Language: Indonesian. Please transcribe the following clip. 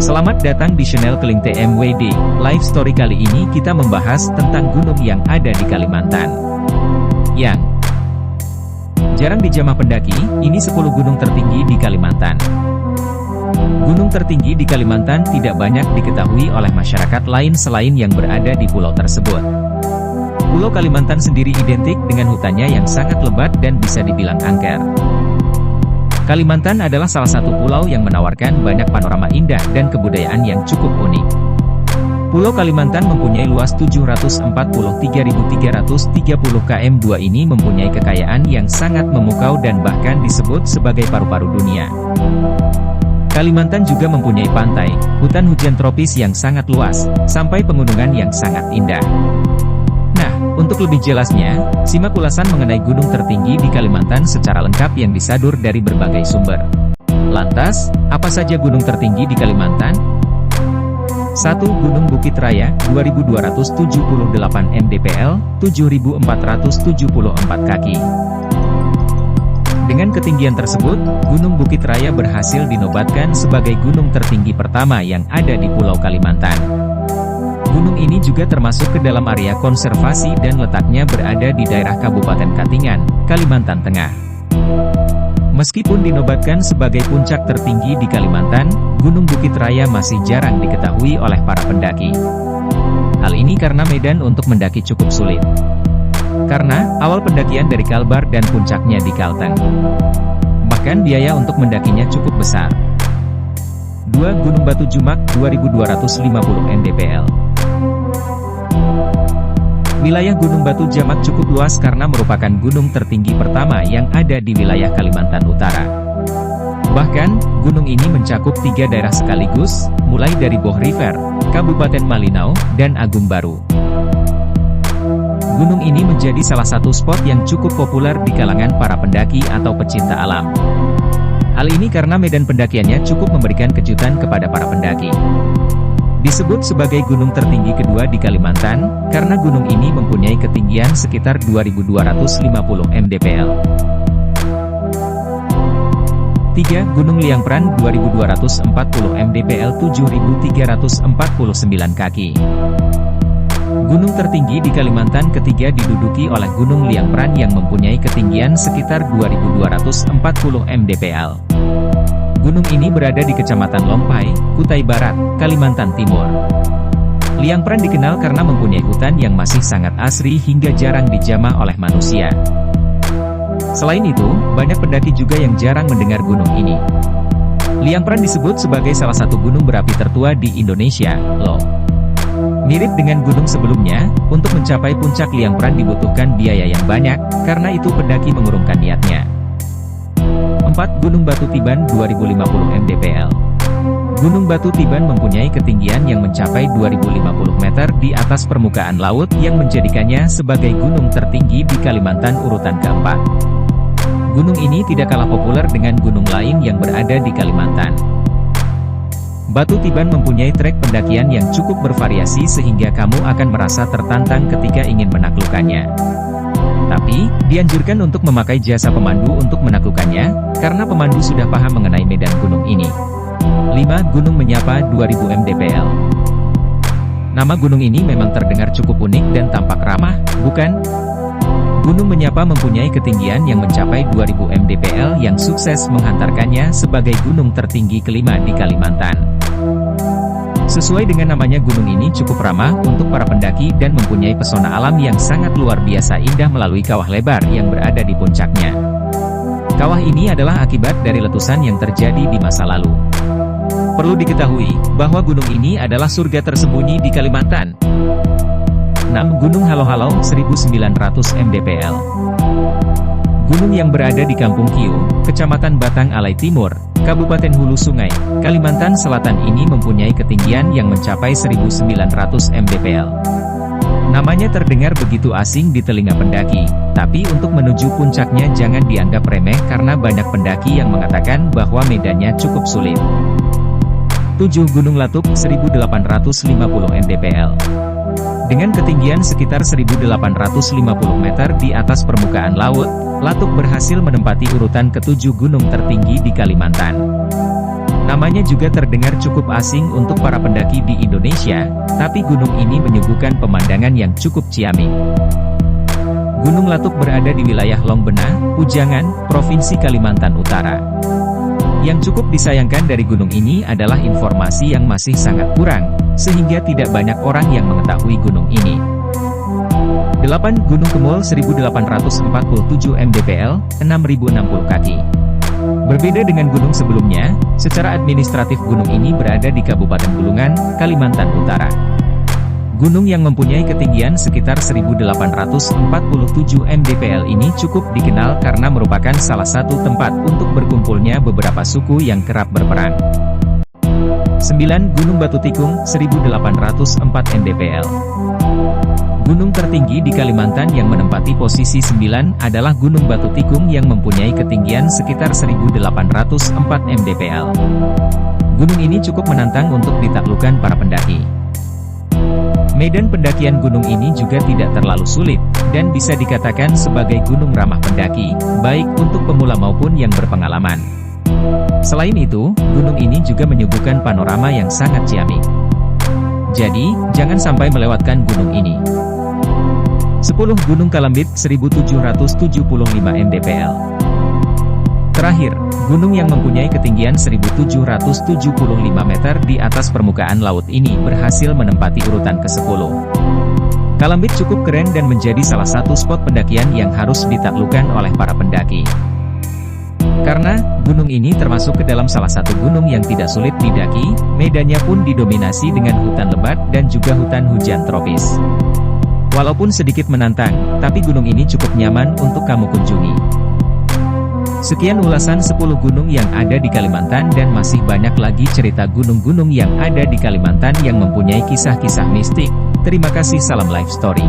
Selamat datang di channel Keling TMWD. Live story kali ini kita membahas tentang gunung yang ada di Kalimantan. Yang jarang dijamah pendaki, ini 10 gunung tertinggi di Kalimantan. Gunung tertinggi di Kalimantan tidak banyak diketahui oleh masyarakat lain selain yang berada di pulau tersebut. Pulau Kalimantan sendiri identik dengan hutannya yang sangat lebat dan bisa dibilang angker. Kalimantan adalah salah satu pulau yang menawarkan banyak panorama indah dan kebudayaan yang cukup unik. Pulau Kalimantan mempunyai luas 743.330 km2 ini mempunyai kekayaan yang sangat memukau dan bahkan disebut sebagai paru-paru dunia. Kalimantan juga mempunyai pantai, hutan hujan tropis yang sangat luas, sampai pegunungan yang sangat indah. Nah, untuk lebih jelasnya, simak ulasan mengenai gunung tertinggi di Kalimantan secara lengkap yang disadur dari berbagai sumber. Lantas, apa saja gunung tertinggi di Kalimantan? 1. Gunung Bukit Raya, 2278 mdpl, 7474 kaki. Dengan ketinggian tersebut, Gunung Bukit Raya berhasil dinobatkan sebagai gunung tertinggi pertama yang ada di Pulau Kalimantan. Gunung ini juga termasuk ke dalam area konservasi dan letaknya berada di daerah Kabupaten Katingan, Kalimantan Tengah. Meskipun dinobatkan sebagai puncak tertinggi di Kalimantan, Gunung Bukit Raya masih jarang diketahui oleh para pendaki. Hal ini karena medan untuk mendaki cukup sulit. Karena, awal pendakian dari Kalbar dan puncaknya di Kalteng. Bahkan biaya untuk mendakinya cukup besar. 2. Gunung Batu Jumak, 2250 mdpl. Wilayah Gunung Batu Jamak cukup luas karena merupakan gunung tertinggi pertama yang ada di wilayah Kalimantan Utara. Bahkan, gunung ini mencakup 3 daerah sekaligus, mulai dari Boh River, Kabupaten Malinau, dan Agung Baru. Gunung ini menjadi salah satu spot yang cukup populer di kalangan para pendaki atau pecinta alam. Hal ini karena medan pendakiannya cukup memberikan kejutan kepada para pendaki. Disebut sebagai gunung tertinggi kedua di Kalimantan, karena gunung ini mempunyai ketinggian sekitar 2250 mdpl. 3. Gunung Liangpran, 2240 mdpl, 7349 kaki. Gunung tertinggi di Kalimantan ketiga diduduki oleh Gunung Liangpran yang mempunyai ketinggian sekitar 2240 mdpl. Gunung ini berada di Kecamatan Lompai, Kutai Barat, Kalimantan Timur. Liangpran dikenal karena mempunyai hutan yang masih sangat asri hingga jarang dijamah oleh manusia. Selain itu, banyak pendaki juga yang jarang mendengar gunung ini. Liangpran disebut sebagai salah satu gunung berapi tertua di Indonesia, loh. Mirip dengan gunung sebelumnya, untuk mencapai puncak Liangpran dibutuhkan biaya yang banyak, karena itu pendaki mengurungkan niatnya. 4. Gunung Batu Tiban, 2050 mdpl. Gunung Batu Tiban mempunyai ketinggian yang mencapai 2050 meter di atas permukaan laut yang menjadikannya sebagai gunung tertinggi di Kalimantan urutan keempat. Gunung ini tidak kalah populer dengan gunung lain yang berada di Kalimantan. Batu Tiban mempunyai trek pendakian yang cukup bervariasi sehingga kamu akan merasa tertantang ketika ingin menaklukkannya. Tapi, dianjurkan untuk memakai jasa pemandu untuk menaklukkannya, karena pemandu sudah paham mengenai medan gunung ini. 5. Gunung Menyapa, 2000 mdpl. Nama gunung ini memang terdengar cukup unik dan tampak ramah, bukan? Gunung Menyapa mempunyai ketinggian yang mencapai 2000 mdpl yang sukses menghantarkannya sebagai gunung tertinggi kelima di Kalimantan. Sesuai dengan namanya, gunung ini cukup ramah untuk para pendaki dan mempunyai pesona alam yang sangat luar biasa indah melalui kawah lebar yang berada di puncaknya. Kawah ini adalah akibat dari letusan yang terjadi di masa lalu. Perlu diketahui, bahwa gunung ini adalah surga tersembunyi di Kalimantan. 6. Gunung Halo-Halo, 1900 mdpl. Gunung yang berada di Kampung Kiu, Kecamatan Batang Alai Timur, Kabupaten Hulu Sungai, Kalimantan Selatan ini mempunyai ketinggian yang mencapai 1900 mdpl. Namanya terdengar begitu asing di telinga pendaki, tapi untuk menuju puncaknya jangan dianggap remeh karena banyak pendaki yang mengatakan bahwa medannya cukup sulit. 7. Gunung Latuk, 1850 mdpl. Dengan ketinggian sekitar 1850 meter di atas permukaan laut, Latuk berhasil menempati urutan ke-7 gunung tertinggi di Kalimantan. Namanya juga terdengar cukup asing untuk para pendaki di Indonesia, tapi gunung ini menyuguhkan pemandangan yang cukup ciamik. Gunung Latuk berada di wilayah Longbena, Pujangan, Provinsi Kalimantan Utara. Yang cukup disayangkan dari gunung ini adalah informasi yang masih sangat kurang, sehingga tidak banyak orang yang mengetahui gunung ini. 8. Gunung Kemul 1847 mdpl, 6060 kaki. Berbeda dengan gunung sebelumnya, secara administratif gunung ini berada di Kabupaten Bulungan, Kalimantan Utara. Gunung yang mempunyai ketinggian sekitar 1847 mdpl ini cukup dikenal karena merupakan salah satu tempat untuk berkumpulnya beberapa suku yang kerap berperang. 9. Gunung Batu Tikung 1804 mdpl. Gunung tertinggi di Kalimantan yang menempati posisi 9 adalah Gunung Batu Tikung yang mempunyai ketinggian sekitar 1804 mdpl. Gunung ini cukup menantang untuk ditaklukkan para pendaki. Medan pendakian gunung ini juga tidak terlalu sulit, dan bisa dikatakan sebagai gunung ramah pendaki, baik untuk pemula maupun yang berpengalaman. Selain itu, gunung ini juga menyuguhkan panorama yang sangat ciamik. Jadi, jangan sampai melewatkan gunung ini. 10. Gunung Kalambit 1775 mdpl. Terakhir, gunung yang mempunyai ketinggian 1775 meter di atas permukaan laut ini berhasil menempati urutan ke-10. Kalambit cukup keren dan menjadi salah satu spot pendakian yang harus ditaklukkan oleh para pendaki. Karena, gunung ini termasuk ke dalam salah satu gunung yang tidak sulit didaki, medannya pun didominasi dengan hutan lebat dan juga hutan hujan tropis. Walaupun sedikit menantang, tapi gunung ini cukup nyaman untuk kamu kunjungi. Sekian ulasan 10 gunung yang ada di Kalimantan dan masih banyak lagi cerita gunung-gunung yang ada di Kalimantan yang mempunyai kisah-kisah mistik. Terima kasih, salam life story.